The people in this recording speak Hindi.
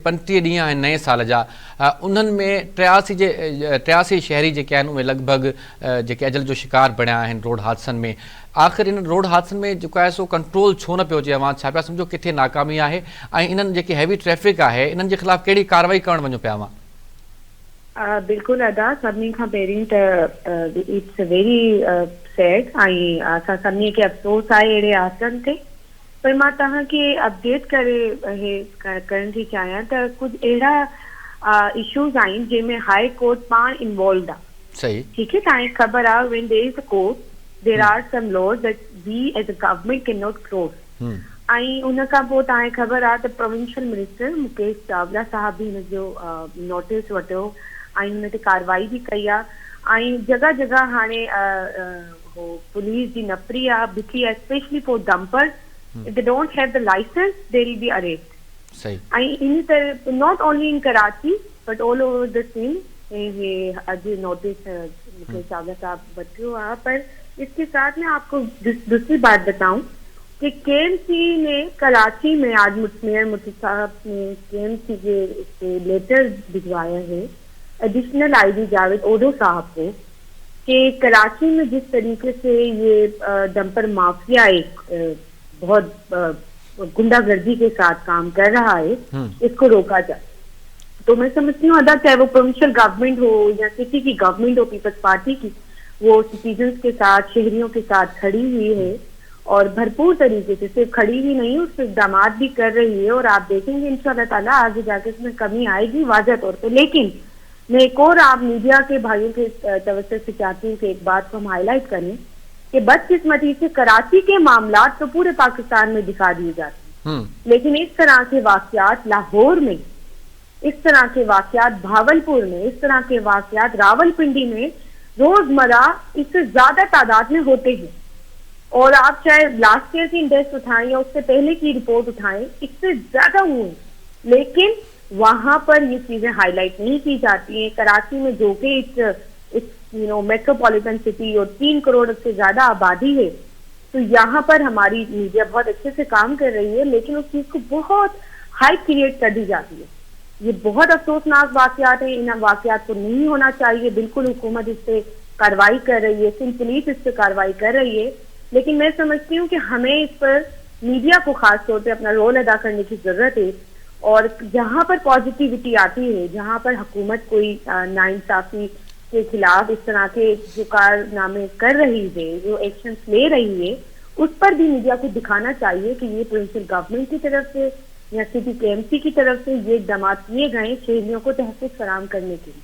पंटीह ॾींहं आहिनि नए साल जा उन्हनि में 83 शहरी जेके आहिनि उहे लॻभॻि जेके अजल जो शिकार बणिया आहिनि रोड हादसनि में। आख़िर इन रोड हादसनि में जेको आहे सो कंट्रोल छो न पियो अचे? अवां छा पिया सम्झो किथे नाकामी आहे ऐं इन्हनि जेकी हैवी ट्रैफ़िक आहे इन्हनि जे ख़िलाफ़ कहिड़ी कार्रवाई करणु वञो पिया अवां? बिल्कुलु अदा, सभिनी खां पहिरीं त इट्स वेरी सैड ऐं असां सभिनी खे अफ़सोस आहे अहिड़े हादसनि ते। पर मां तव्हांखे अपडेट करण थी चाहियां त कुझु अहिड़ा इशूज़ आहिनि जंहिंमें हाई कोर्ट पाण इन्वॉल्वड आहे। सही, ठीक है, तव्हांखे ख़बर आहे when there is a court there are some laws that we as a government can not cross. ऐं उन खां पोइ तव्हांखे ख़बर आहे त प्रोविंशियल मिनिस्टर मुकेश चावला साहब बि हिन जो नोटिस वठियो ऐं हुन ते कार्रवाई बि कई आहे। ऐं जॻह जॻह हाणे पुलिस जी नफ़री आहे बिठी आहे, specially for dumpers. If they don't have the license, they will be arrested. सही। in not only in Karachi but all over the scene ये आज नोटिस मुकेश चावला साहब बच्चों आ। पर इसके साथ में आपको दूसरी बात बताऊं कि केएमसी ने कराची में आज मेयर मुफ्ती साहब ने केएमसी के लेटर भिजवाया है एडिशनल आईजी जावेद ओडो साहब को कि कराची में जिस तरीके से ये डंपर माफिया एक बहुत गुंडागर्दी के साथ काम कर रहा है, इसको रोका जाए। तो मैं समझती हूँ अदा, चाहे वो प्रोविंशियल गवर्नमेंट हो या सिटी की गवर्नमेंट हो, पीपल्स पार्टी की, वो सिटीजन्स के साथ, शहरियों के साथ खड़ी हुई है और भरपूर तरीके से सिर्फ खड़ी ही नहीं, उससे इक़दाम भी कर रही है। और आप देखेंगे इंशाअल्लाह ताला आगे जाके इसमें कमी आएगी वाज़ह तौर पर। लेकिन मैं एक और आप मीडिया के भाइयों के तवज्जो से चाहती हूँ कि एक बात को हम हाईलाइट करें कि बदकिस्मती से कराची के मामलात तो पूरे पाकिस्तान में दिखा दिए जाते हैं, लेकिन इस तरह के वाकयात लाहौर में, इस तरह के वाकयात भावलपुर में, इस तरह के वाकयात रावलपिंडी में रोजमर्रा इससे ज्यादा तादाद में होते हैं। और आप चाहे लास्ट ईयर की इंडेक्स उठाएं या उससे पहले की रिपोर्ट उठाएं, इससे ज्यादा हुए, लेकिन वहां पर ये चीजें हाईलाइट नहीं की जाती हैं। कराची में जो कि इट्स मेट्रोपॉलिटन सिटी और 3 करोड़ से ज्यादा आबादी है, तो यहाँ पर हमारी मीडिया बहुत अच्छे से काम कर रही है, लेकिन उस चीज को बहुत हाइप क्रिएट कर दी जाती है। ये बहुत अफसोसनाक वाकयात है, इन वाकयात को नहीं होना चाहिए। बिल्कुल हुकूमत इस पे कार्रवाई कर रही है, सिंध पुलिस इस पे कार्रवाई कर रही है, लेकिन मैं समझती हूँ कि हमें इस पर मीडिया को खास तौर पर अपना रोल अदा करने की जरूरत है। और जहाँ पर पॉजिटिविटी आती है, जहाँ पर हुकूमत कोई नाइंसाफी के खिलाफ इस तरह के जो कारनामे कर रही है, जो एक्शन ले रही है, उस पर भी मीडिया को दिखाना चाहिए कि ये प्रोविंशियल गवर्नमेंट की तरफ से या सिटी केएमसी की तरफ से ये इक़दाम किए गए शहरियों को तहफ़्फ़ुज़ फराहम करने के लिए।